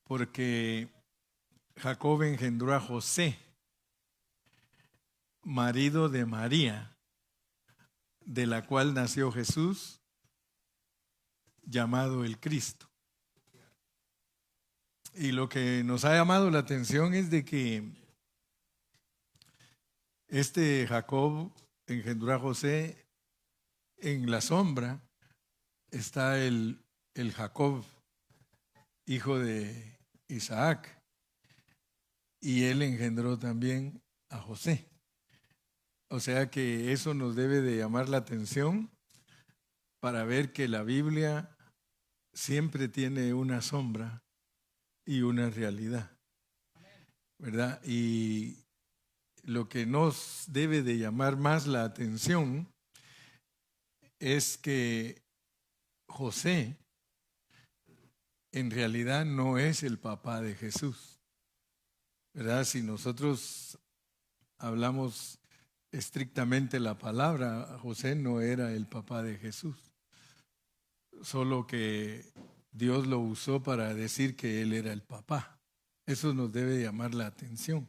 porque Jacob engendró a José, marido de María, de la cual nació Jesús, llamado el Cristo. Y lo que nos ha llamado la atención es de que este Jacob engendró a José, en la sombra está el Jacob, hijo de Isaac, y él engendró también a José. O sea que eso nos debe de llamar la atención para ver que la Biblia siempre tiene una sombra y una realidad, ¿verdad? Y lo que nos debe de llamar más la atención es que José en realidad no es el papá de Jesús, ¿verdad? Si nosotros hablamos estrictamente la palabra, José no era el papá de Jesús, solo que Dios lo usó para decir que él era el papá. Eso nos debe llamar la atención,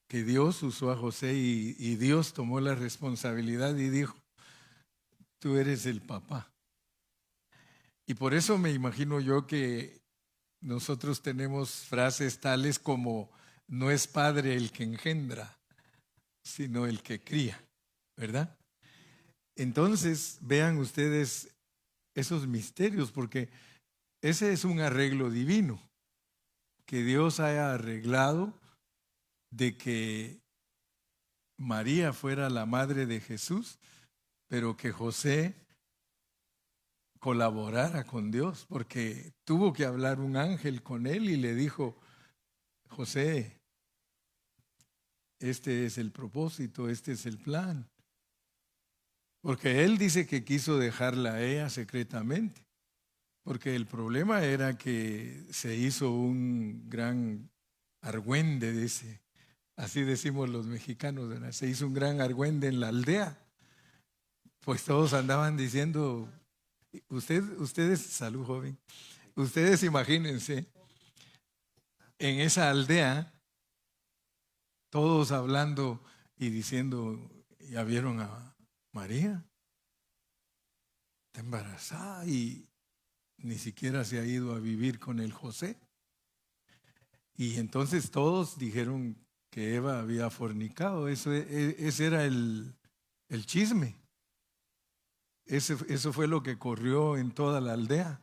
que Dios usó a José y Dios tomó la responsabilidad y dijo, tú eres el papá. Y por eso me imagino yo que nosotros tenemos frases tales como, no es padre el que engendra, sino el que cría, ¿verdad? Entonces, vean ustedes esos misterios, porque ese es un arreglo divino, que Dios haya arreglado de que María fuera la madre de Jesús, pero que José colaborara con Dios, porque tuvo que hablar un ángel con él y le dijo, José, este es el propósito, este es el plan. Porque él dice que quiso dejarla a ella secretamente, porque el problema era que se hizo un gran argüende, dice, así decimos los mexicanos, ¿verdad? Se hizo un gran argüende en la aldea, pues todos andaban diciendo, ustedes, salud joven, ustedes imagínense, en esa aldea, todos hablando y diciendo, ya vieron a María, está embarazada y ni siquiera se ha ido a vivir con el José. Y entonces todos dijeron que Eva había fornicado. Ese era el chisme. Eso fue lo que corrió en toda la aldea,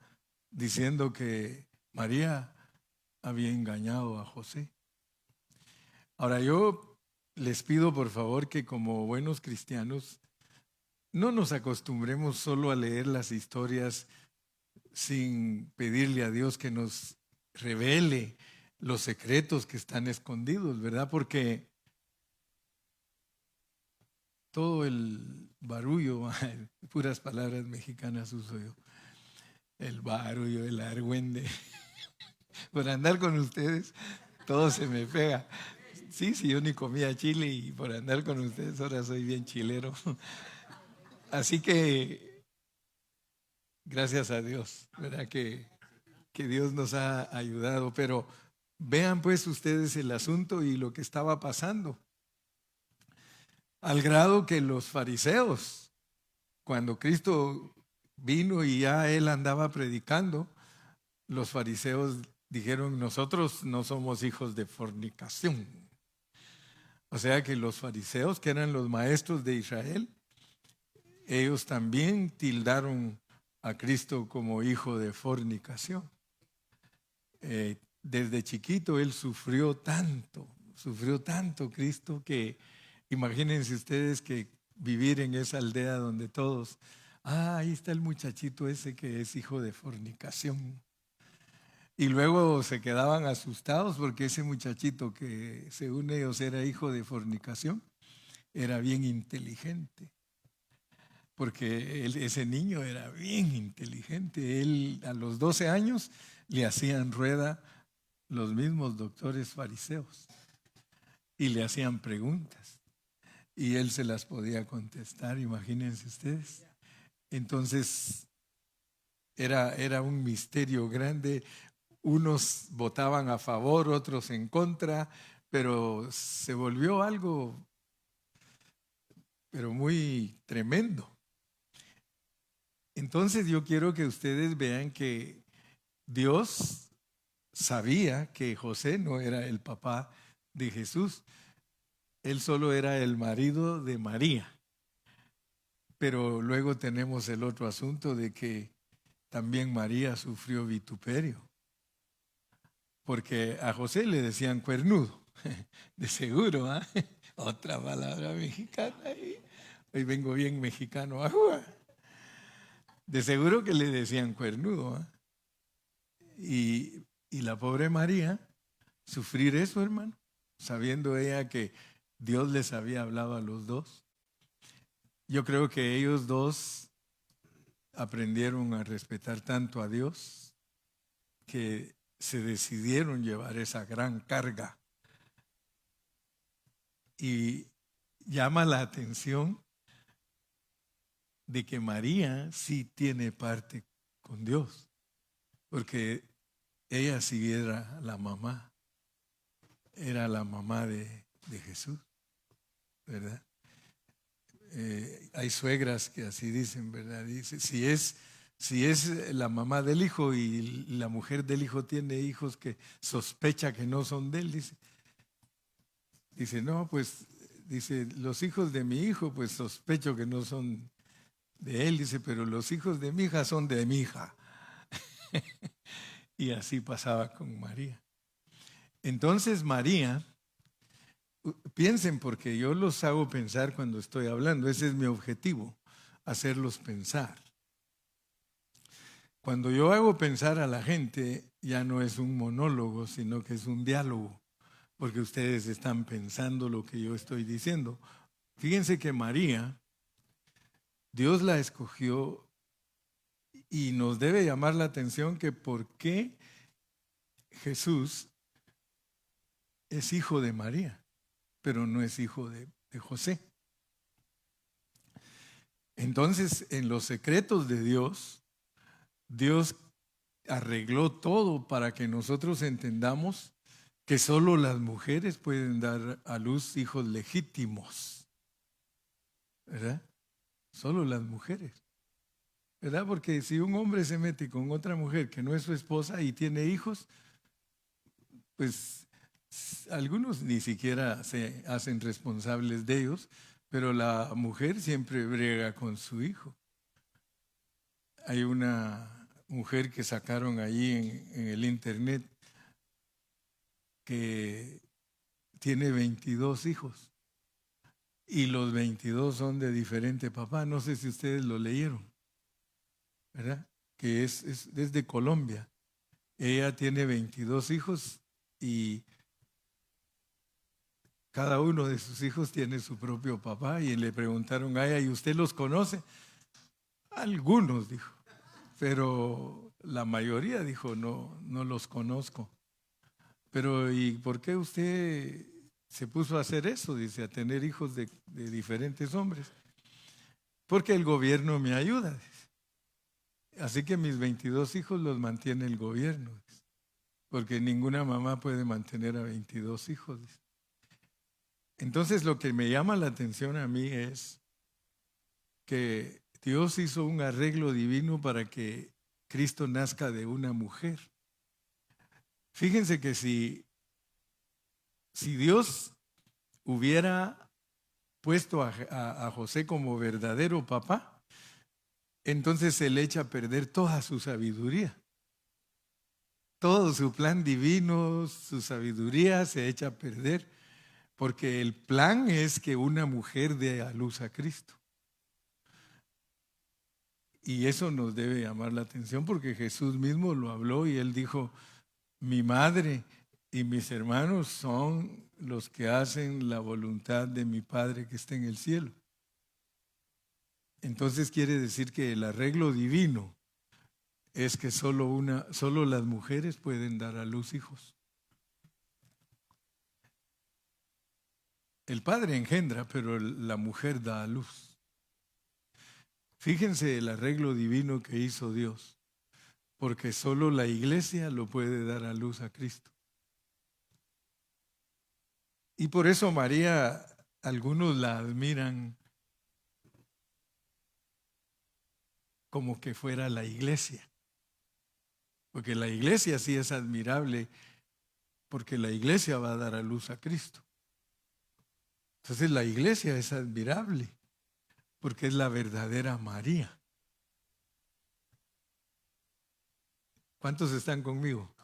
diciendo que María había engañado a José. Ahora yo les pido por favor que como buenos cristianos no nos acostumbremos solo a leer las historias sin pedirle a Dios que nos revele los secretos que están escondidos, ¿verdad? Porque todo el barullo, puras palabras mexicanas uso yo, el barullo, el argüende, por andar con ustedes, todo se me pega. Sí, yo ni comía chile y por andar con ustedes ahora soy bien chilero. Así que, gracias a Dios, ¿verdad? Que Dios nos ha ayudado, pero vean pues ustedes el asunto y lo que estaba pasando. Al grado que los fariseos, cuando Cristo vino y ya él andaba predicando, los fariseos dijeron, nosotros no somos hijos de fornicación. O sea que los fariseos, que eran los maestros de Israel, ellos también tildaron a Cristo como hijo de fornicación. Desde chiquito él sufrió tanto Cristo, que imagínense ustedes que vivir en esa aldea donde todos, ahí está el muchachito ese que es hijo de fornicación. Y luego se quedaban asustados porque ese muchachito que según ellos era hijo de fornicación, era bien inteligente. Porque ese niño era bien inteligente. Él a los 12 años le hacían rueda los mismos doctores fariseos y le hacían preguntas y él se las podía contestar, imagínense ustedes. Entonces era un misterio grande. unos votaban a favor, otros en contra, pero se volvió algo, pero muy tremendo. Entonces yo quiero que ustedes vean que Dios sabía que José no era el papá de Jesús, él solo era el marido de María. Pero luego tenemos el otro asunto de que también María sufrió vituperio, porque a José le decían cuernudo, de seguro, ¿ah? Otra palabra mexicana ahí. Hoy vengo bien mexicano, ajua. De seguro que le decían cuernudo, ¿ah? Y la pobre María, sufrir eso, hermano, sabiendo ella que Dios les había hablado a los dos. Yo creo que ellos dos aprendieron a respetar tanto a Dios que se decidieron llevar esa gran carga. Y llama la atención de que María sí tiene parte con Dios, porque ella sí era la mamá de Jesús, ¿verdad? Hay suegras que así dicen, ¿verdad? Dice, si es la mamá del hijo y la mujer del hijo tiene hijos que sospecha que no son de él, dice, no, pues, dice, los hijos de mi hijo, pues sospecho que no son de él, dice, pero los hijos de mi hija son de mi hija. Y así pasaba con María. Entonces María, piensen, porque yo los hago pensar cuando estoy hablando, ese es mi objetivo, hacerlos pensar. Cuando yo hago pensar a la gente, ya no es un monólogo, sino que es un diálogo, porque ustedes están pensando lo que yo estoy diciendo. Fíjense que María, Dios la escogió y nos debe llamar la atención que por qué Jesús es hijo de María, pero no es hijo de José. Entonces, en los secretos de Dios, Dios arregló todo para que nosotros entendamos que solo las mujeres pueden dar a luz hijos legítimos, ¿verdad? Solo las mujeres, ¿verdad? Porque si un hombre se mete con otra mujer que no es su esposa y tiene hijos, pues algunos ni siquiera se hacen responsables de ellos, pero la mujer siempre brega con su hijo. Hay una mujer que sacaron allí en el internet que tiene 22 hijos y los 22 son de diferente papá. No sé si ustedes lo leyeron, ¿verdad? Que es de Colombia. Ella tiene 22 hijos y cada uno de sus hijos tiene su propio papá, y le preguntaron a ella, ¿y usted los conoce? Algunos, dijo, pero la mayoría dijo, no, no los conozco. Pero ¿y por qué usted se puso a hacer eso? Dice, a tener hijos de diferentes hombres. Porque el gobierno me ayuda, dice. Así que mis 22 hijos los mantiene el gobierno, dice, porque ninguna mamá puede mantener a 22 hijos, dice. Entonces lo que me llama la atención a mí es que Dios hizo un arreglo divino para que Cristo nazca de una mujer. Fíjense que si Dios hubiera puesto a José como verdadero papá, entonces se le echa a perder toda su sabiduría. Todo su plan divino, su sabiduría se echa a perder, porque el plan es que una mujer dé a luz a Cristo. Y eso nos debe llamar la atención, porque Jesús mismo lo habló y él dijo, mi madre y mis hermanos son los que hacen la voluntad de mi Padre que está en el cielo. Entonces quiere decir que el arreglo divino es que solo las mujeres pueden dar a luz hijos. El padre engendra, pero la mujer da a luz. Fíjense el arreglo divino que hizo Dios. porque solo la iglesia lo puede dar a luz a Cristo. Y por eso María, algunos la admiran como que fuera la iglesia, porque la iglesia sí es admirable, porque la iglesia va a dar a luz a Cristo. Entonces la iglesia es admirable, porque es la verdadera María. ¿Cuántos están conmigo?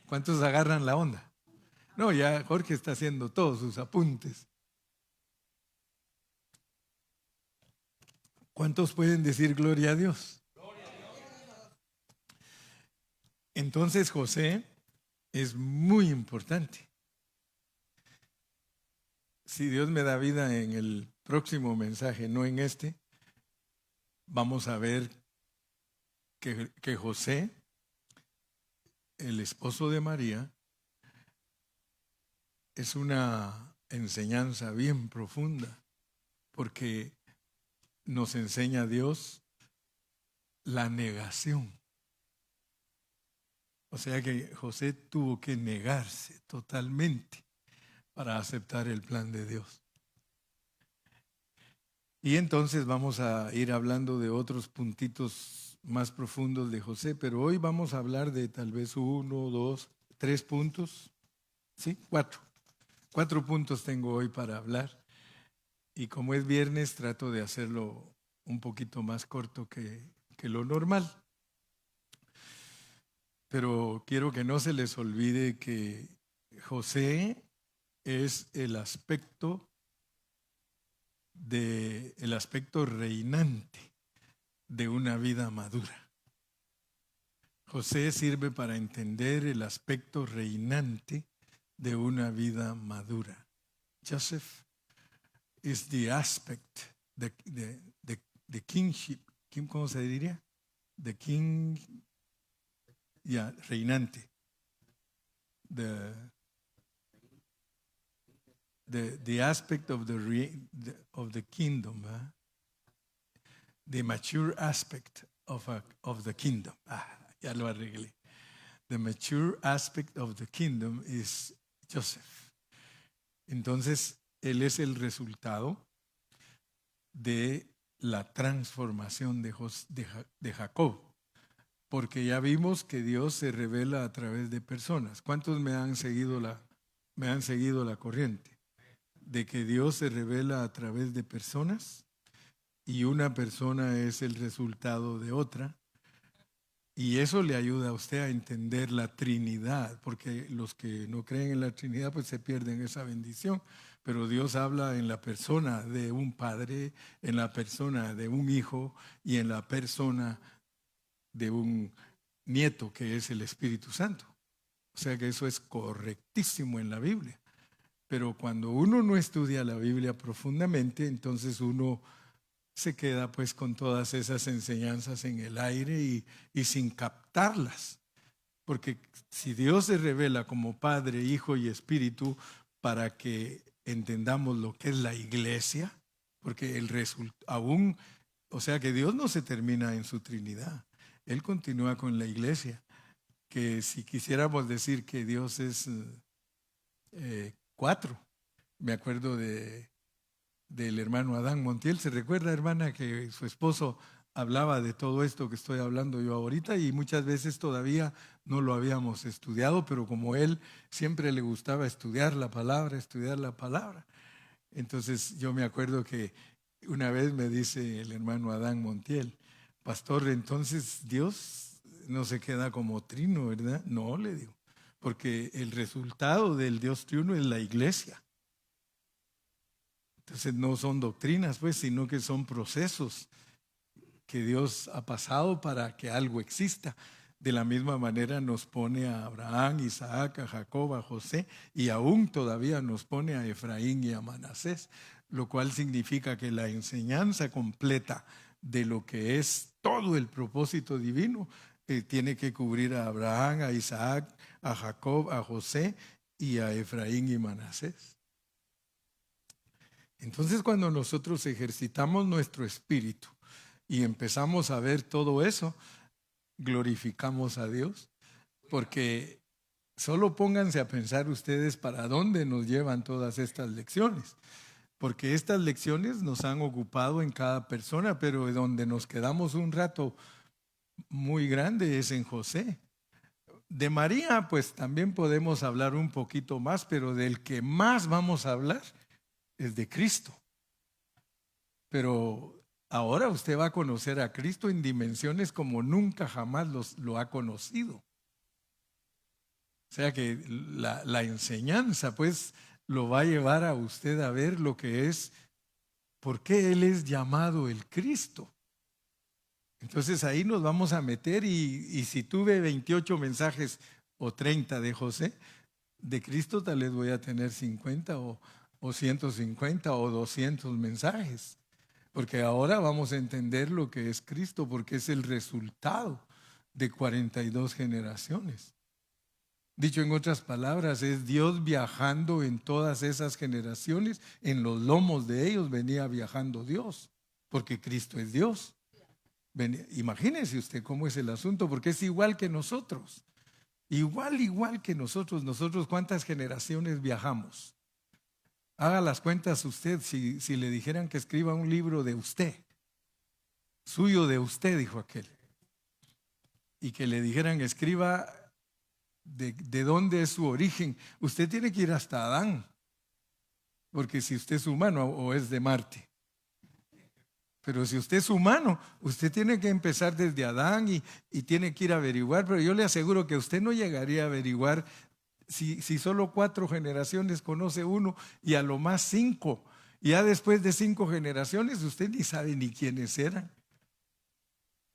¿Cuántos agarran la onda? No, ya Jorge está haciendo todos sus apuntes. ¿Cuántos pueden decir gloria a Dios? Entonces José es muy importante. Si Dios me da vida en el próximo mensaje, no en este, vamos a ver que José, el esposo de María, es una enseñanza bien profunda, porque nos enseña Dios la negación. O sea que José tuvo que negarse totalmente para aceptar el plan de Dios. Y entonces vamos a ir hablando de otros puntitos más profundos de José, pero hoy vamos a hablar de tal vez 1, 2, 3 puntos, ¿sí? 4. 4 puntos tengo hoy para hablar. Y como es viernes, trato de hacerlo un poquito más corto que lo normal. Pero quiero que no se les olvide que José es el aspecto reinante de una vida madura. José sirve para entender el aspecto reinante de una vida madura. Joseph is the aspect, the kingship, ¿cómo se diría? The king, reinante. The aspect of the kingdom, the mature aspect of the kingdom. Ya lo arreglé. The mature aspect of the kingdom is Joseph. Entonces, él es el resultado de la transformación de Jacob, porque ya vimos que Dios se revela a través de personas. ¿Cuántos me han seguido la corriente? De que Dios se revela a través de personas y una persona es el resultado de otra. Y eso le ayuda a usted a entender la Trinidad, porque los que no creen en la Trinidad pues se pierden esa bendición. Pero Dios habla en la persona de un padre, en la persona de un hijo y en la persona de un nieto que es el Espíritu Santo. O sea que eso es correctísimo en la Biblia. Pero cuando uno no estudia la Biblia profundamente, entonces uno se queda pues con todas esas enseñanzas en el aire y sin captarlas. Porque si Dios se revela como Padre, Hijo y Espíritu para que entendamos lo que es la iglesia, porque o sea que Dios no se termina en su Trinidad, Él continúa con la iglesia, que si quisiéramos decir que Dios es 4, me acuerdo del hermano Adán Montiel. ¿Se recuerda, hermana, que su esposo hablaba de todo esto que estoy hablando yo ahorita? Y muchas veces todavía no lo habíamos estudiado, pero como él siempre le gustaba estudiar la palabra, entonces yo me acuerdo que una vez me dice el hermano Adán Montiel: pastor, entonces Dios no se queda como trino, ¿verdad? No, le digo, porque el resultado del Dios triuno es la iglesia. Entonces no son doctrinas, pues, sino que son procesos que Dios ha pasado para que algo exista. De la misma manera nos pone a Abraham, Isaac, a Jacob, a José, y aún todavía nos pone a Efraín y a Manasés, lo cual significa que la enseñanza completa de lo que es todo el propósito divino tiene que cubrir a Abraham, a Isaac, a Jacob, a José y a Efraín y Manasés. Entonces, cuando nosotros ejercitamos nuestro espíritu y empezamos a ver todo eso, glorificamos a Dios? Porque solo pónganse a pensar ustedes para dónde nos llevan todas estas lecciones. Porque estas lecciones nos han ocupado en cada persona, pero donde nos quedamos un rato muy grande es en José. De María, pues también podemos hablar un poquito más, pero del que más vamos a hablar es de Cristo. Pero ahora usted va a conocer a Cristo en dimensiones como nunca jamás lo ha conocido. O sea que la enseñanza, pues, lo va a llevar a usted a ver lo que es, por qué Él es llamado el Cristo. Entonces ahí nos vamos a meter y si tuve 28 mensajes o 30 de José, de Cristo tal vez voy a tener 50 o 150 o 200 mensajes. Porque ahora vamos a entender lo que es Cristo, porque es el resultado de 42 generaciones. Dicho en otras palabras, es Dios viajando en todas esas generaciones. En los lomos de ellos venía viajando Dios, porque Cristo es Dios. Imagínese usted cómo es el asunto, porque es igual que nosotros. Igual que nosotros. Nosotros, ¿cuántas generaciones viajamos? Haga las cuentas usted, si le dijeran que escriba un libro de usted, suyo de usted, dijo aquel, y que le dijeran escriba de dónde es su origen, usted tiene que ir hasta Adán, porque si usted es humano o es de Marte. Pero si usted es humano, usted tiene que empezar desde Adán y tiene que ir a averiguar, pero yo le aseguro que usted no llegaría a averiguar si solo 4 generaciones conoce uno y a lo más 5. Y ya después de 5 generaciones usted ni sabe ni quiénes eran.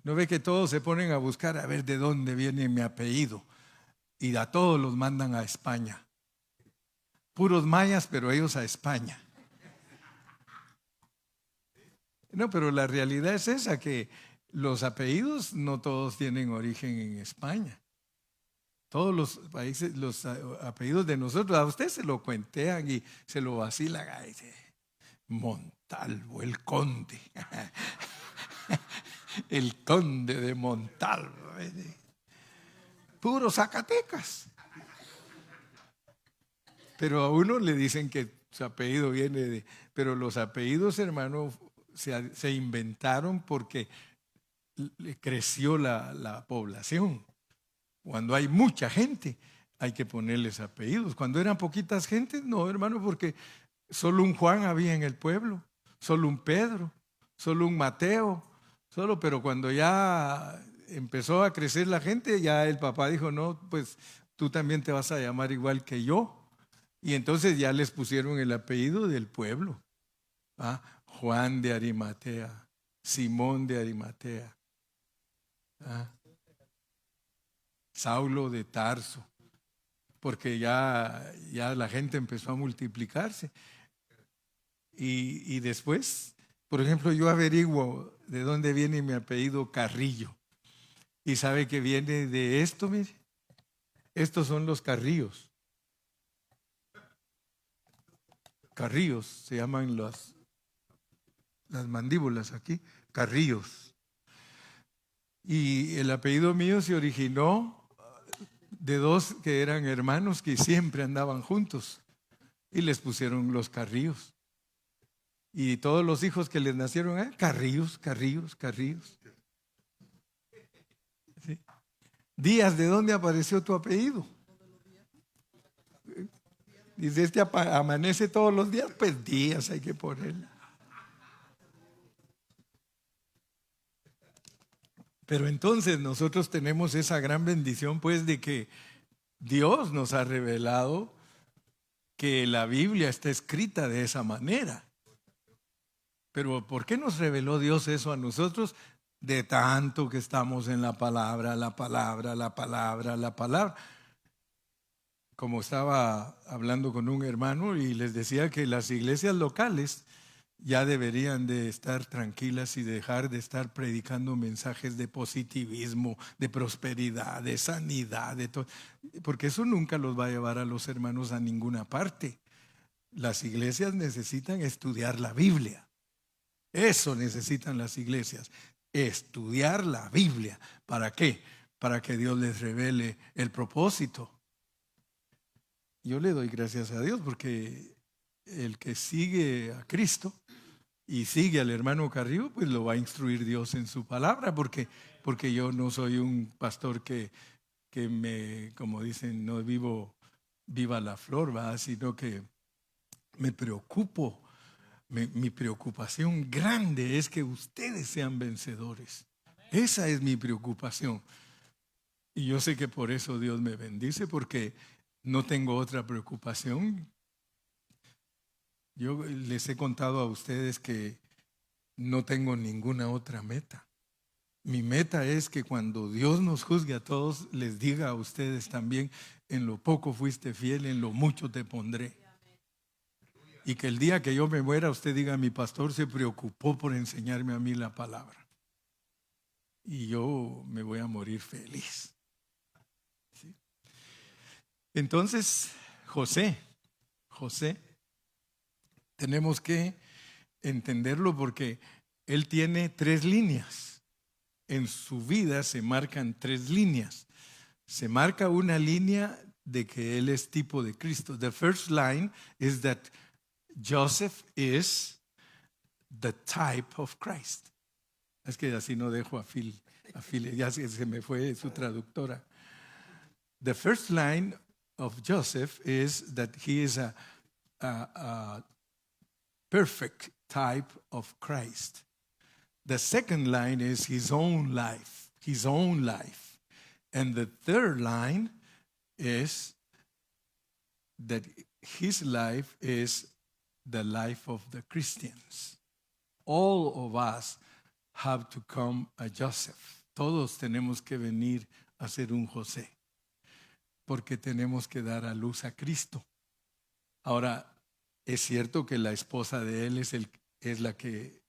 ¿No ve que todos se ponen a buscar a ver de dónde viene mi apellido? Y a todos los mandan a España. Puros mayas, pero ellos a España. No, pero la realidad es esa, que los apellidos no todos tienen origen en España. Todos los países, los apellidos de nosotros, a usted se lo cuentean y se lo vacilan. Montalvo, el conde. El conde de Montalvo. Puro Zacatecas. Pero a uno le dicen que su apellido viene de... Pero los apellidos, hermano, se inventaron porque creció la población. Cuando hay mucha gente, hay que ponerles apellidos. Cuando eran poquitas gentes, no, hermano, porque solo un Juan había en el pueblo, solo un Pedro, solo un Mateo, pero cuando ya empezó a crecer la gente, ya el papá dijo, no, pues tú también te vas a llamar igual que yo. Y entonces ya les pusieron el apellido del pueblo. Juan de Arimatea, Simón de Arimatea, Saulo de Tarso, porque ya la gente empezó a multiplicarse. Y después, por ejemplo, yo averiguo de dónde viene mi apellido Carrillo. Y sabe que viene de esto, mire. Estos son los Carrillos. Carrillos, se llaman las mandíbulas aquí, Carrillos. Y el apellido mío se originó de 2 que eran hermanos que siempre andaban juntos y les pusieron los Carrillos. Y todos los hijos que les nacieron, Carrillos. ¿Sí? Díaz, ¿de dónde apareció tu apellido? Dice, amanece todos los días, pues Díaz hay que ponerle. Pero entonces nosotros tenemos esa gran bendición, pues, de que Dios nos ha revelado que la Biblia está escrita de esa manera. Pero ¿por qué nos reveló Dios eso a nosotros? De tanto que estamos en la palabra. Como estaba hablando con un hermano y les decía que las iglesias locales ya deberían de estar tranquilas y dejar de estar predicando mensajes de positivismo, de prosperidad, de sanidad, de todo, porque eso nunca los va a llevar a los hermanos a ninguna parte. Las iglesias necesitan estudiar la Biblia. Eso necesitan las iglesias. estudiar la Biblia. ¿Para qué? Para que Dios les revele el propósito. Yo le doy gracias a Dios porque el que sigue a Cristo y sigue al hermano Carrillo, pues lo va a instruir Dios en su palabra, porque yo no soy un pastor que me, como dicen, no viva la flor, ¿va? Sino que me preocupo. Mi preocupación grande es que ustedes sean vencedores. Esa es mi preocupación. Y yo sé que por eso Dios me bendice, porque no tengo otra preocupación. Yo les he contado a ustedes que no tengo ninguna otra meta. Mi meta es que cuando Dios nos juzgue a todos, les diga a ustedes también: en lo poco fuiste fiel, en lo mucho te pondré. Y que el día que yo me muera, usted diga: mi pastor se preocupó por enseñarme a mí la palabra. Y yo me voy a morir feliz. ¿Sí? Entonces, José, tenemos que entenderlo porque él tiene 3 líneas. En su vida se marcan 3 líneas. Se marca una línea de que él es tipo de Cristo. The first line is that Joseph is the type of Christ. Es que así no dejo a Phil, ya se me fue su traductora. The first line of Joseph is that he is a perfect type of Christ. The second line is his own life. And the third line is that his life is the life of the Christians. All of us have to come a Joseph. Todos tenemos que venir a ser un José, porque tenemos que dar a luz a Cristo. Ahora, es cierto que la esposa de él es la que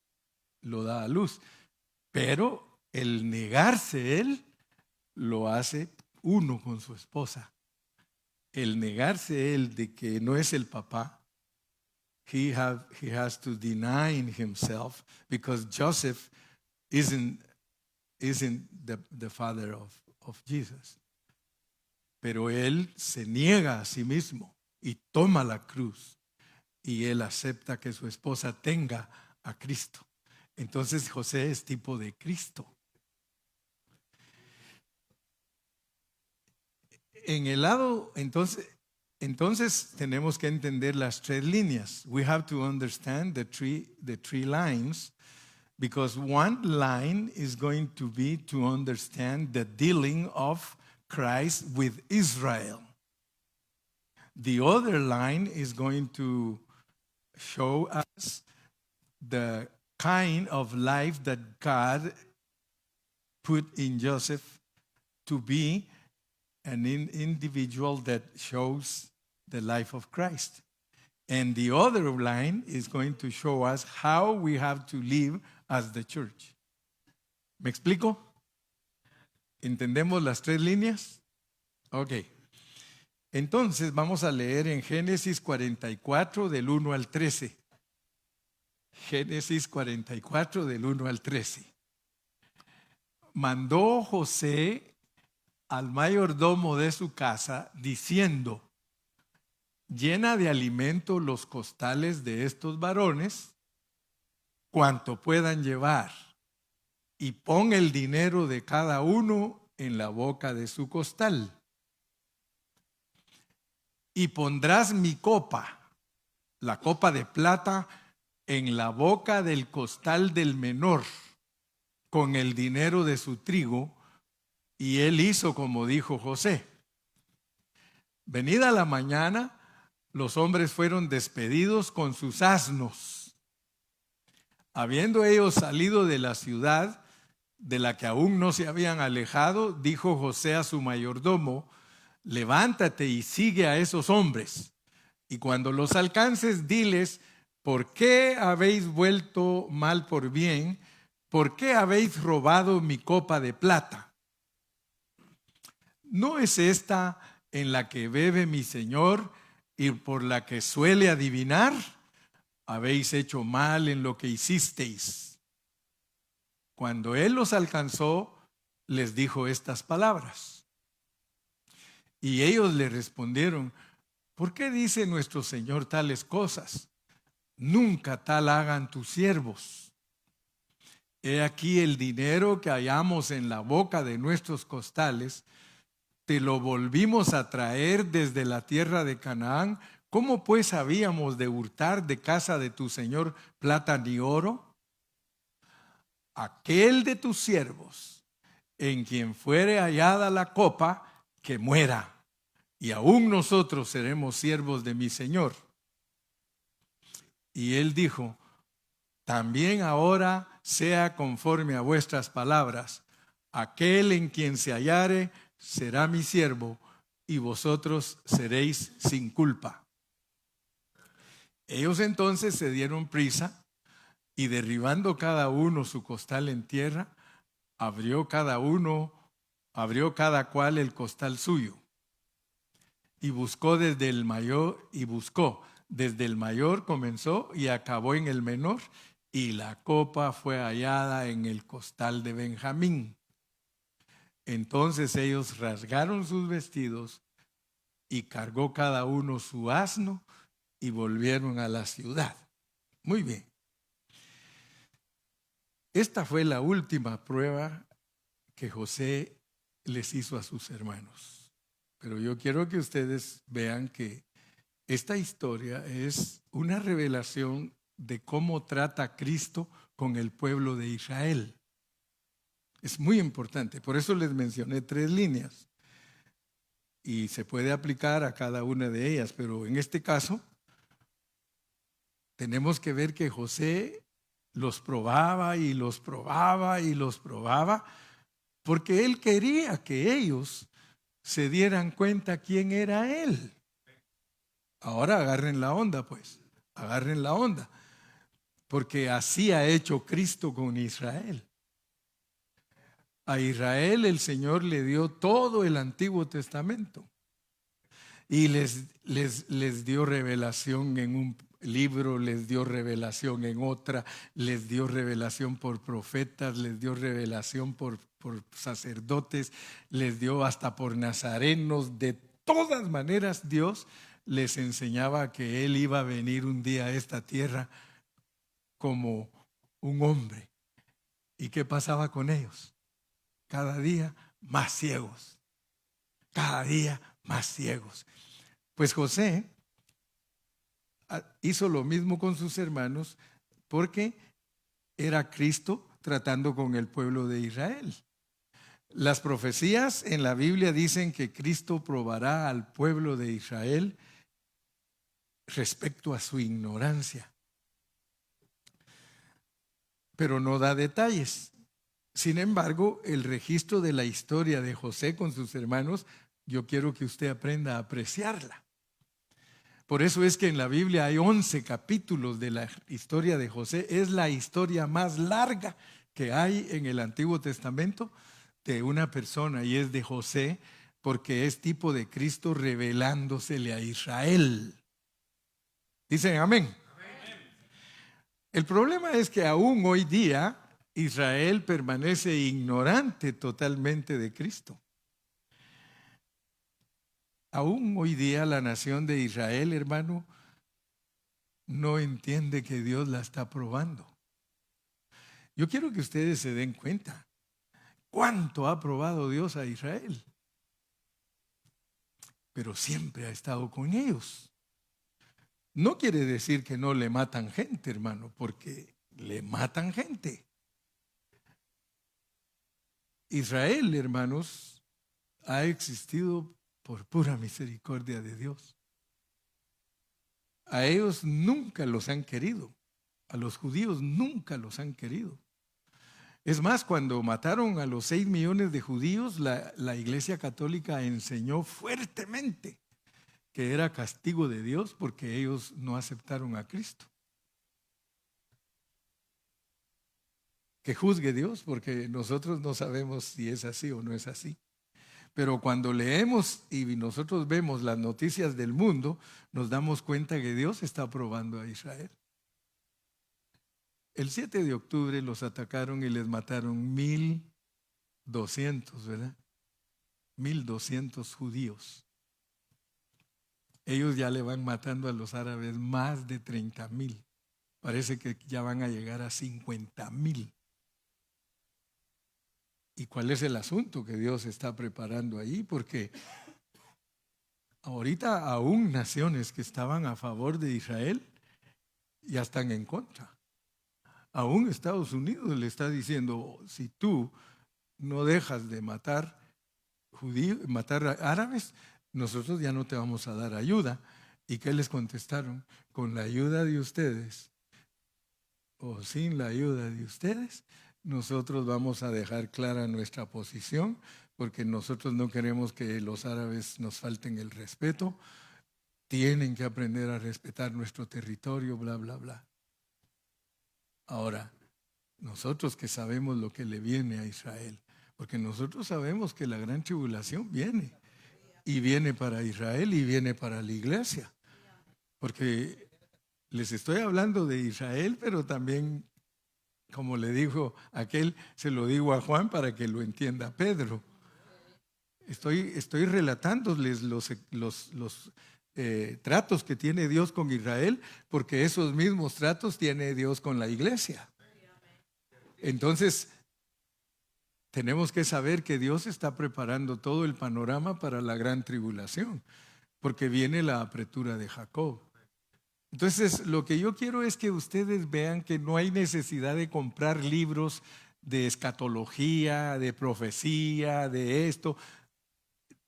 lo da a luz, pero el negarse él lo hace uno con su esposa. El negarse él de que no es el papá, he has to deny himself, because Joseph isn't the father of Jesus. Pero él se niega a sí mismo y toma la cruz, y él acepta que su esposa tenga a Cristo. Entonces José es tipo de Cristo. En el lado, entonces tenemos que entender las 3 líneas. We have to understand the three lines, because one line is going to be to understand the dealing of Christ with Israel. The other line is going to show us the kind of life that God put in Joseph to be an individual that shows the life of Christ. And the other line is going to show us how we have to live as the church. ¿Me explico? ¿Entendemos las 3 líneas? Ok. Entonces vamos a leer en Génesis 44 del 1 al 13. Génesis 44 del 1 al 13. Mandó José al mayordomo de su casa diciendo: llena de alimento los costales de estos varones, cuanto puedan llevar, y pon el dinero de cada uno en la boca de su costal. Y pondrás mi copa, la copa de plata, en la boca del costal del menor, con el dinero de su trigo. Y él hizo como dijo José. Venida la mañana, los hombres fueron despedidos con sus asnos. Habiendo ellos salido de la ciudad, de la que aún no se habían alejado, dijo José a su mayordomo: levántate y sigue a esos hombres, y cuando los alcances, diles: ¿por qué habéis vuelto mal por bien? ¿Por qué habéis robado mi copa de plata? ¿No es esta en la que bebe mi señor y por la que suele adivinar? Habéis hecho mal en lo que hicisteis. Cuando él los alcanzó, les dijo estas palabras. Y ellos le respondieron: ¿por qué dice nuestro Señor tales cosas? Nunca tal hagan tus siervos. He aquí el dinero que hallamos en la boca de nuestros costales, te lo volvimos a traer desde la tierra de Canaán. ¿Cómo pues habíamos de hurtar de casa de tu Señor plata ni oro? Aquel de tus siervos, en quien fuere hallada la copa, que muera, y aún nosotros seremos siervos de mi Señor. Y él dijo: también ahora sea conforme a vuestras palabras. Aquel en quien se hallare será mi siervo, y vosotros seréis sin culpa. Ellos entonces se dieron prisa, y derribando cada uno su costal en tierra, abrió cada cual el costal suyo, y buscó desde el mayor, comenzó y acabó en el menor, y la copa fue hallada en el costal de Benjamín. Entonces ellos rasgaron sus vestidos, y cargó cada uno su asno, y volvieron a la ciudad. Muy bien. Esta fue la última prueba que José les hizo a sus hermanos. Pero yo quiero que ustedes vean que esta historia es una revelación de cómo trata Cristo con el pueblo de Israel. Es muy importante, por eso les mencioné 3 líneas. Y se puede aplicar a cada una de ellas, pero en este caso tenemos que ver que José los probaba y los probaba y los probaba, porque él quería que ellos se dieran cuenta quién era él. Ahora agarren la onda, pues, agarren la onda, porque así ha hecho Cristo con Israel. A Israel el Señor le dio todo el Antiguo Testamento y les dio revelación en un libro, les dio revelación en otra, les dio revelación por profetas, les dio revelación por sacerdotes, les dio hasta por nazarenos. De todas maneras, Dios les enseñaba que Él iba a venir un día a esta tierra como un hombre. ¿Y qué pasaba con ellos? Cada día más ciegos, cada día más ciegos. Pues José hizo lo mismo con sus hermanos, porque era Cristo tratando con el pueblo de Israel. Las profecías en la Biblia dicen que Cristo probará al pueblo de Israel respecto a su ignorancia, pero no da detalles. Sin embargo, el registro de la historia de José con sus hermanos, yo quiero que usted aprenda a apreciarla. Por eso es que en la Biblia hay 11 capítulos de la historia de José. Es la historia más larga que hay en el Antiguo Testamento de una persona, y es de José, porque es tipo de Cristo revelándosele a Israel. Dicen amén. Amén. El problema es que aún hoy día Israel permanece ignorante totalmente de Cristo. Aún hoy día la nación de Israel, hermano, no entiende que Dios la está probando. Yo quiero que ustedes se den cuenta cuánto ha probado Dios a Israel, pero siempre ha estado con ellos. No quiere decir que no le matan gente, hermano, porque le matan gente. Israel, hermanos, ha existido por pura misericordia de Dios. A ellos nunca los han querido, a los judíos nunca los han querido. Es más, cuando mataron a los 6 millones de judíos, la Iglesia Católica enseñó fuertemente que era castigo de Dios porque ellos no aceptaron a Cristo. Que juzgue Dios, porque nosotros no sabemos si es así o no es así. Pero cuando leemos y nosotros vemos las noticias del mundo, nos damos cuenta que Dios está probando a Israel. el 7 de octubre los atacaron y les mataron 1,200, ¿verdad? 1,200 judíos. Ellos ya le van matando a los árabes más de 30,000. Parece que ya van a llegar a 50,000. ¿Y cuál es el asunto que Dios está preparando ahí? Porque ahorita aún naciones que estaban a favor de Israel ya están en contra. Aún Estados Unidos le está diciendo, si tú no dejas de matar judíos, matar árabes, nosotros ya no te vamos a dar ayuda. ¿Y qué les contestaron? Con la ayuda de ustedes o sin la ayuda de ustedes, nosotros vamos a dejar clara nuestra posición, porque nosotros no queremos que los árabes nos falten el respeto. Tienen que aprender a respetar nuestro territorio, bla, bla, bla. Ahora, nosotros que sabemos lo que le viene a Israel, porque nosotros sabemos que la gran tribulación viene, y viene para Israel y viene para la iglesia, porque les estoy hablando de Israel, pero también, como le dijo aquel, se lo digo a Juan para que lo entienda Pedro. Estoy relatándoles los tratos que tiene Dios con Israel, porque esos mismos tratos tiene Dios con la iglesia. Entonces, tenemos que saber que Dios está preparando todo el panorama para la gran tribulación, porque viene la apretura de Jacob. Entonces, lo que yo quiero es que ustedes vean que no hay necesidad de comprar libros de escatología, de profecía, de esto.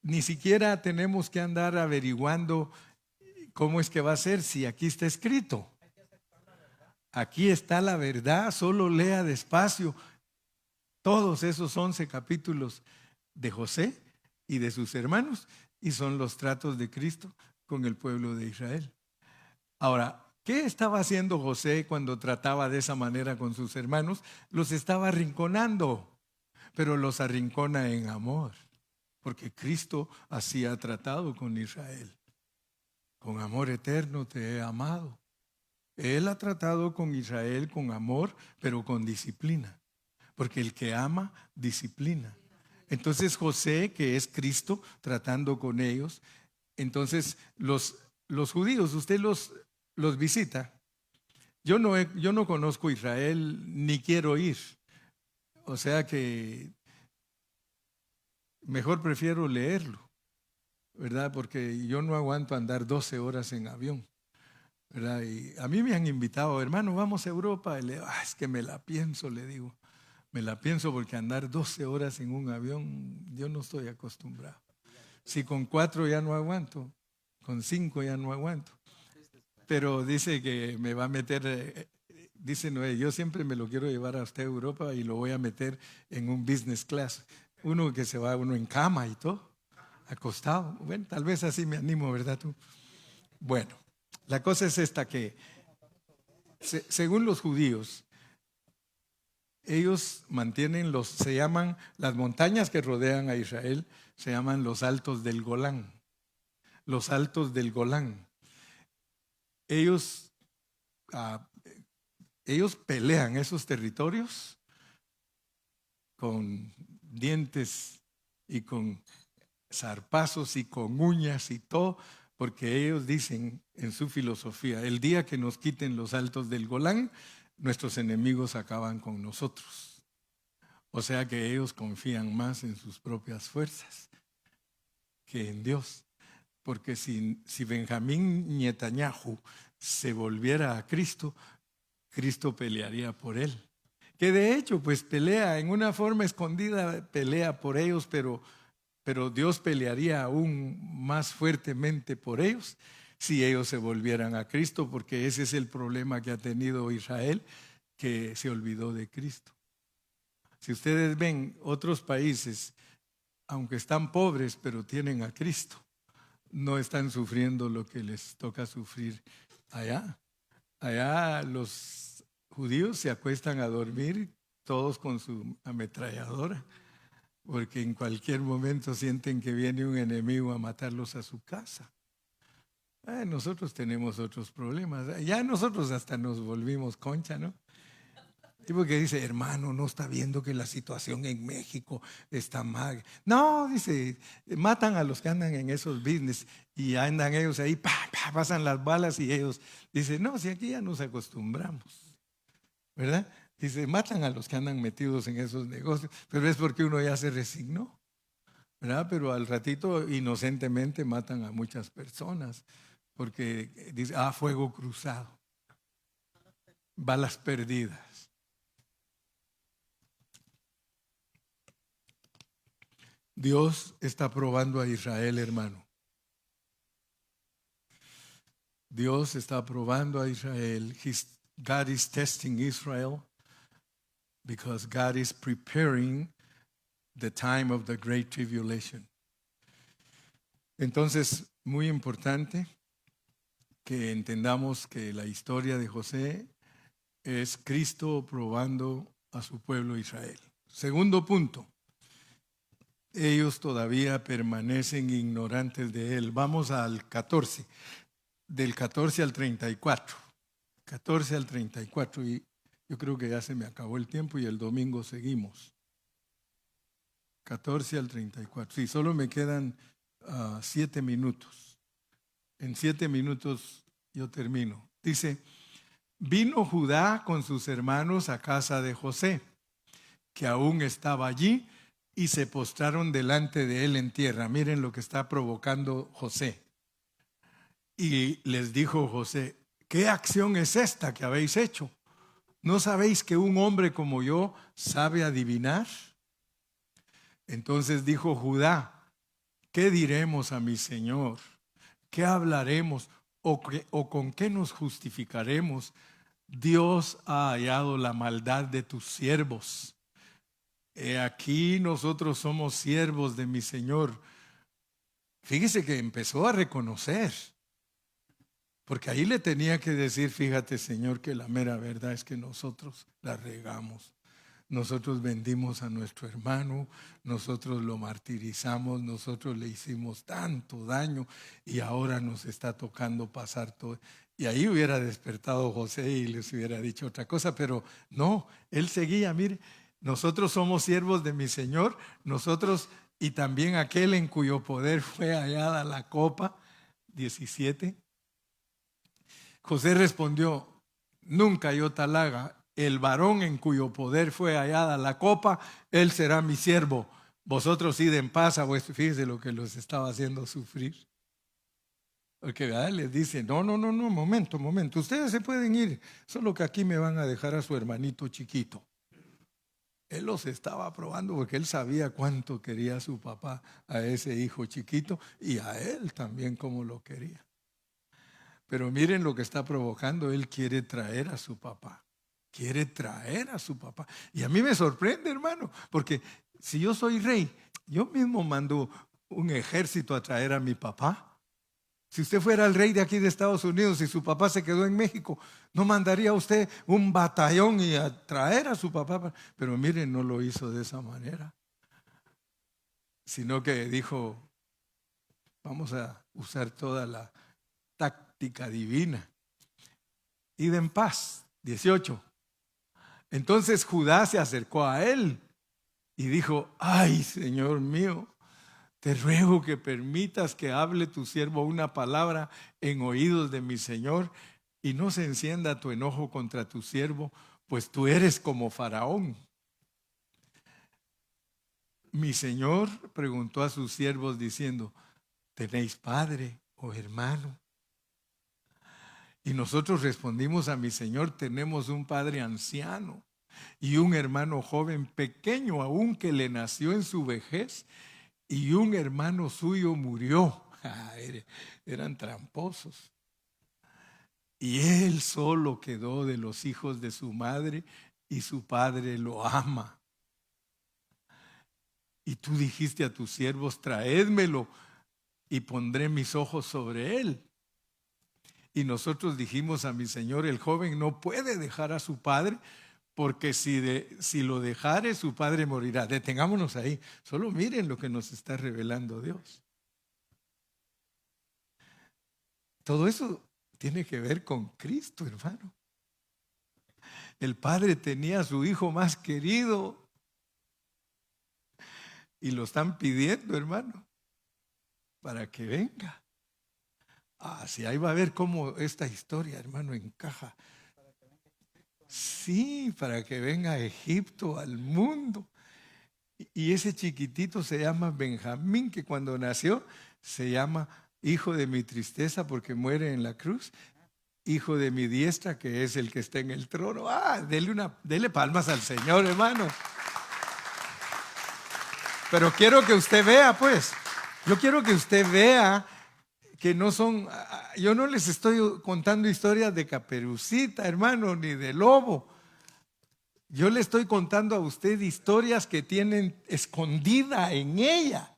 Ni siquiera tenemos que andar averiguando cómo es que va a ser, si aquí está escrito. Aquí está la verdad, solo lea despacio todos esos 11 capítulos de José y de sus hermanos, y son los tratos de Cristo con el pueblo de Israel. Ahora, ¿qué estaba haciendo José cuando trataba de esa manera con sus hermanos? Los estaba arrinconando, pero los arrincona en amor, porque Cristo así ha tratado con Israel. Con amor eterno te he amado. Él ha tratado con Israel con amor, pero con disciplina, porque el que ama, disciplina. Entonces José, que es Cristo, tratando con ellos. Entonces los judíos, usted los visita. Yo no conozco Israel, ni quiero ir. O sea que mejor prefiero leerlo, ¿verdad? Porque yo no aguanto andar 12 horas en avión, ¿verdad? Y a mí me han invitado, hermano, vamos a Europa. Y le digo, es que me la pienso, le digo. Me la pienso porque andar 12 horas en un avión, yo no estoy acostumbrado. Si con 4 ya no aguanto, con 5 ya no aguanto. Pero dice que me va a meter, dice Noé, yo siempre me lo quiero llevar a usted a Europa y lo voy a meter en un business class. Uno que se va uno en cama y todo, acostado. Bueno, tal vez así me animo, ¿verdad tú? Bueno, la cosa es esta, que según los judíos, ellos mantienen se llaman, las montañas que rodean a Israel, se llaman los altos del Golán. Los altos del Golán. Ellos pelean esos territorios con dientes y con zarpazos y con uñas y todo, porque ellos dicen en su filosofía, el día que nos quiten los altos del Golán, nuestros enemigos acaban con nosotros. O sea que ellos confían más en sus propias fuerzas que en Dios. Porque si Benjamín Netanyahu se volviera a Cristo, Cristo pelearía por él. Que de hecho, pues pelea en una forma escondida, pelea por ellos, pero Dios pelearía aún más fuertemente por ellos si ellos se volvieran a Cristo, porque ese es el problema que ha tenido Israel, que se olvidó de Cristo. Si ustedes ven otros países, aunque están pobres, pero tienen a Cristo, no están sufriendo lo que les toca sufrir allá. Allá los judíos se acuestan a dormir todos con su ametralladora, porque en cualquier momento sienten que viene un enemigo a matarlos a su casa. Nosotros tenemos otros problemas. Ya nosotros hasta nos volvimos concha, ¿no? Y porque dice, hermano, ¿no está viendo que la situación en México está mal? No, dice, matan a los que andan en esos business y andan ellos ahí, pasan las balas y ellos dicen, no, si aquí ya nos acostumbramos, ¿verdad? Dice, matan a los que andan metidos en esos negocios, pero es porque uno ya se resignó, ¿verdad? Pero al ratito inocentemente matan a muchas personas porque dice, fuego cruzado, balas perdidas. Dios está probando a Israel, hermano. Dios está probando a Israel. God is testing Israel because God is preparing the time of the great tribulation. Entonces, muy importante que entendamos que la historia de José es Cristo probando a su pueblo Israel. Segundo punto. Ellos todavía permanecen ignorantes de él. Vamos al 14, del 14 al 34. 14 al 34, y yo creo que ya se me acabó el tiempo y el domingo seguimos. 14 al 34. Sí, solo me quedan 7 minutos. En 7 minutos yo termino. Dice, vino Judá con sus hermanos a casa de José, que aún estaba allí, y se postraron delante de él en tierra. Miren lo que está provocando José. Y les dijo José, ¿qué acción es esta que habéis hecho? ¿No sabéis que un hombre como yo sabe adivinar? Entonces dijo Judá, ¿qué diremos a mi señor? ¿Qué hablaremos? ¿O con qué nos justificaremos? Dios ha hallado la maldad de tus siervos. He aquí nosotros somos siervos de mi Señor. Fíjese que empezó a reconocer, porque ahí le tenía que decir, fíjate Señor, que la mera verdad es que nosotros la regamos. Nosotros vendimos a nuestro hermano, nosotros lo martirizamos, nosotros le hicimos tanto daño y ahora nos está tocando pasar todo. Y ahí hubiera despertado José y les hubiera dicho otra cosa, pero no, él seguía, mire, nosotros somos siervos de mi Señor, nosotros y también aquel en cuyo poder fue hallada la copa. 17. José respondió, nunca yo tal haga. El varón en cuyo poder fue hallada la copa, él será mi siervo. Vosotros id en paz a vuestro. Fíjense lo que los estaba haciendo sufrir. Porque les dice, no, momento. Ustedes se pueden ir, solo que aquí me van a dejar a su hermanito chiquito. Él los estaba probando porque él sabía cuánto quería a su papá, a ese hijo chiquito, y a él también como lo quería. Pero miren lo que está provocando, él quiere traer a su papá. Quiere traer a su papá. Y a mí me sorprende, hermano, porque si yo soy rey, yo mismo mando un ejército a traer a mi papá. Si usted fuera el rey de aquí de Estados Unidos y su papá se quedó en México, ¿no mandaría usted un batallón y a traer a su papá? Pero miren, no lo hizo de esa manera, sino que dijo, vamos a usar toda la táctica divina. Id en paz. 18. Entonces Judá se acercó a él y dijo, ay, Señor mío, te ruego que permitas que hable tu siervo una palabra en oídos de mi Señor y no se encienda tu enojo contra tu siervo, pues tú eres como Faraón. Mi Señor preguntó a sus siervos diciendo, ¿tenéis padre o hermano? Y nosotros respondimos a mi Señor, tenemos un padre anciano y un hermano joven pequeño aún que le nació en su vejez, y un hermano suyo murió. Eran tramposos. Y él solo quedó de los hijos de su madre y su padre lo ama. Y tú dijiste a tus siervos, traédmelo y pondré mis ojos sobre él. Y nosotros dijimos a mi señor, el joven no puede dejar a su padre, porque si lo dejare, su padre morirá. Detengámonos ahí. Solo miren lo que nos está revelando Dios. Todo eso tiene que ver con Cristo, hermano. El padre tenía a su hijo más querido y lo están pidiendo, hermano, para que venga. Sí, ahí va a ver cómo esta historia, hermano, encaja. Sí, para que venga a Egipto, al mundo. Y ese chiquitito se llama Benjamín, que cuando nació se llama hijo de mi tristeza porque muere en la cruz, hijo de mi diestra, que es el que está en el trono. Dele palmas al Señor, hermano. Pero quiero que usted vea, pues, yo quiero que usted vea que no son, yo no les estoy contando historias de Caperucita, hermano, ni de lobo. Yo le estoy contando a usted historias que tienen escondida en ella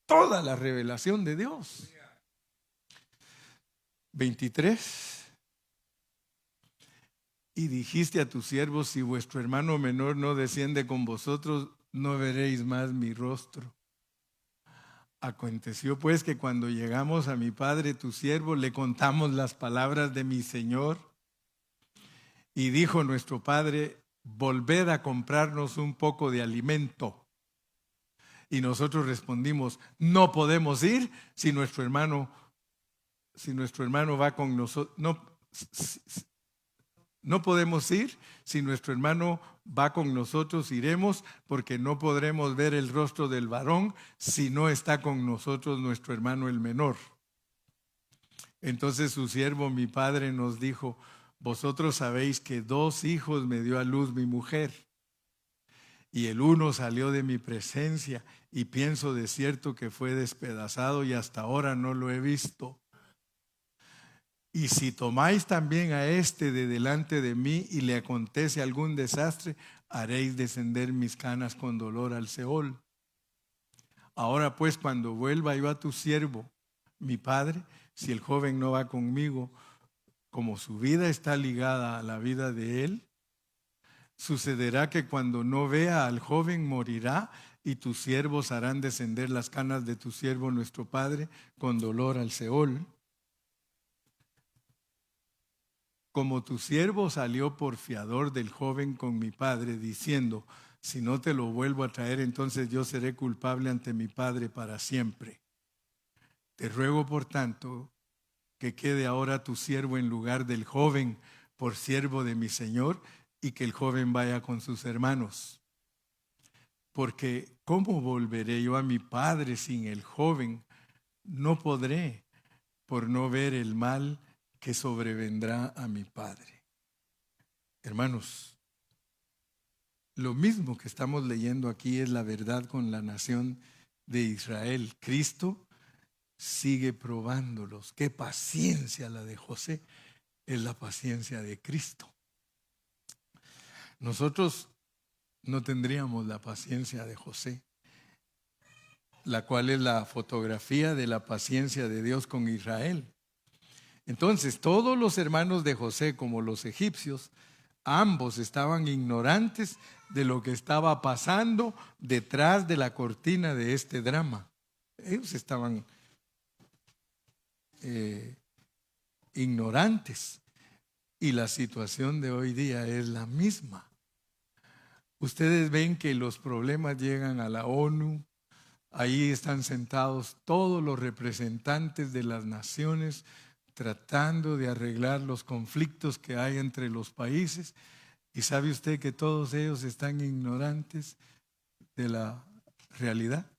toda la revelación de Dios. 23. Y dijiste a tus siervos: si vuestro hermano menor no desciende con vosotros, no veréis más mi rostro. Aconteció pues que cuando llegamos a mi padre tu siervo, le contamos las palabras de mi señor. Y dijo nuestro padre: volved a comprarnos un poco de alimento. Y nosotros respondimos: no podemos ir si nuestro hermano va con nosotros. No podemos ir si nuestro hermano va con nosotros, iremos, porque no podremos ver el rostro del varón si no está con nosotros nuestro hermano el menor. Entonces su siervo, mi padre, nos dijo: vosotros sabéis que 2 hijos me dio a luz mi mujer, y el uno salió de mi presencia, y pienso de cierto que fue despedazado, y hasta ahora no lo he visto. Y si tomáis también a este de delante de mí y le acontece algún desastre, haréis descender mis canas con dolor al Seol. Ahora pues, cuando vuelva yo a tu siervo, mi padre, si el joven no va conmigo, como su vida está ligada a la vida de él, sucederá que cuando no vea al joven morirá, y tus siervos harán descender las canas de tu siervo nuestro padre con dolor al Seol. Como tu siervo salió por fiador del joven con mi padre, diciendo: si no te lo vuelvo a traer, entonces yo seré culpable ante mi padre para siempre. Te ruego, por tanto, que quede ahora tu siervo en lugar del joven por siervo de mi señor, y que el joven vaya con sus hermanos. Porque ¿cómo volveré yo a mi padre sin el joven? No podré, por no ver el mal que sobrevendrá a mi padre. Hermanos, lo mismo que estamos leyendo aquí es la verdad con la nación de Israel. Cristo sigue probándolos. Qué paciencia la de José, es la paciencia de Cristo. Nosotros no tendríamos la paciencia de José, la cual es la fotografía de la paciencia de Dios con Israel. Entonces, todos los hermanos de José, como los egipcios, ambos estaban ignorantes de lo que estaba pasando detrás de la cortina de este drama. Ellos estaban ignorantes. Y la situación de hoy día es la misma. Ustedes ven que los problemas llegan a la ONU. Ahí están sentados todos los representantes de las naciones tratando de arreglar los conflictos que hay entre los países. ¿Y sabe usted que todos ellos están ignorantes de la realidad?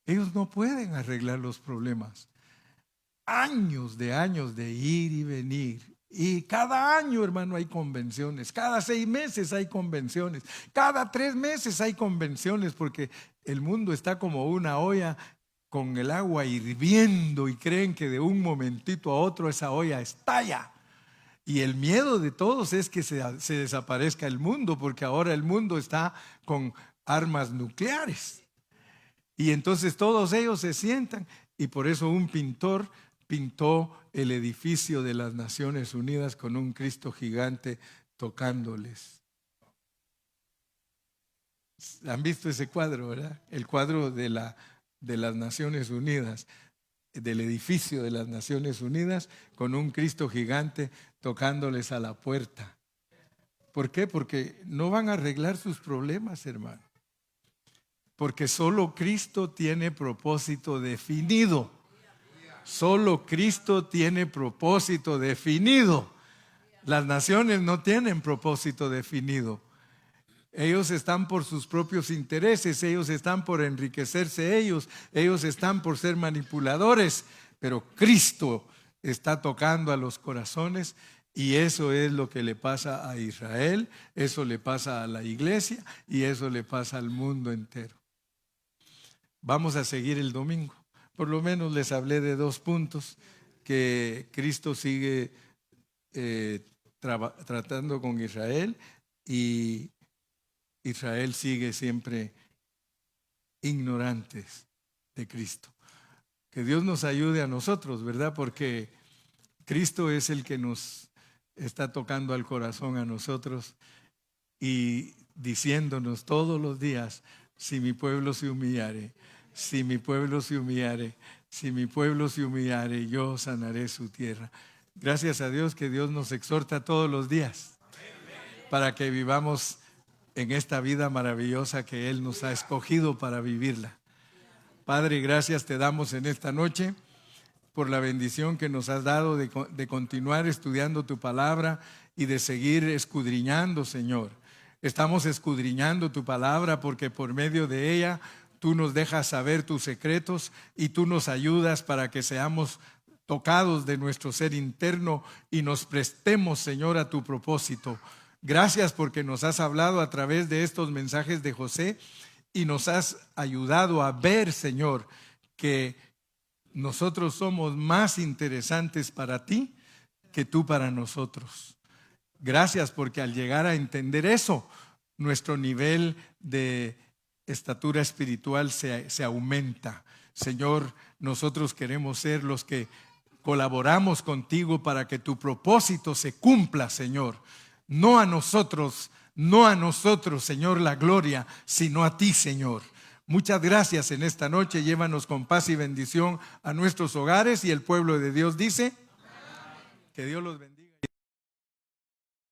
Ellos no pueden arreglar los problemas. Años de ir y venir. Y cada año, hermano, hay convenciones. Cada 6 meses hay convenciones. Cada 3 meses hay convenciones, porque el mundo está como una olla con el agua hirviendo y creen que de un momentito a otro esa olla estalla. Y el miedo de todos es que se desaparezca el mundo, porque ahora el mundo está con armas nucleares. Y entonces todos ellos se sientan, y por eso un pintor pintó el edificio de las Naciones Unidas con un Cristo gigante tocándoles. ¿Han visto ese cuadro, verdad? El cuadro de las Naciones Unidas, del edificio de las Naciones Unidas, con un Cristo gigante tocándoles a la puerta. ¿Por qué? Porque no van a arreglar sus problemas, hermano. Porque solo Cristo tiene propósito definido. Solo Cristo tiene propósito definido. Las naciones no tienen propósito definido. Ellos están por sus propios intereses, ellos están por enriquecerse ellos están por ser manipuladores, pero Cristo está tocando a los corazones y eso es lo que le pasa a Israel, eso le pasa a la iglesia y eso le pasa al mundo entero. Vamos a seguir el domingo. Por lo menos les hablé de 2 puntos que Cristo sigue tratando con Israel y Israel sigue siempre ignorantes de Cristo. Que Dios nos ayude a nosotros, ¿verdad? Porque Cristo es el que nos está tocando al corazón a nosotros y diciéndonos todos los días: si mi pueblo se humillare, si mi pueblo se humillare, si mi pueblo se humillare, yo sanaré su tierra. Gracias a Dios que Dios nos exhorta todos los días para que vivamos en esta vida maravillosa que Él nos ha escogido para vivirla. Padre, gracias te damos en esta noche por la bendición que nos has dado de continuar estudiando tu palabra y de seguir escudriñando, Señor. Estamos escudriñando tu palabra porque por medio de ella tú nos dejas saber tus secretos y tú nos ayudas para que seamos tocados de nuestro ser interno y nos prestemos, Señor, a tu propósito. Gracias porque nos has hablado a través de estos mensajes de José y nos has ayudado a ver, Señor, que nosotros somos más interesantes para ti que tú para nosotros. Gracias porque al llegar a entender eso, nuestro nivel de estatura espiritual se aumenta. Señor, nosotros queremos ser los que colaboramos contigo para que tu propósito se cumpla, Señor. No a nosotros, Señor, la gloria, sino a ti, Señor. Muchas gracias en esta noche. Llévanos con paz y bendición a nuestros hogares y el pueblo de Dios dice: que Dios los bendiga.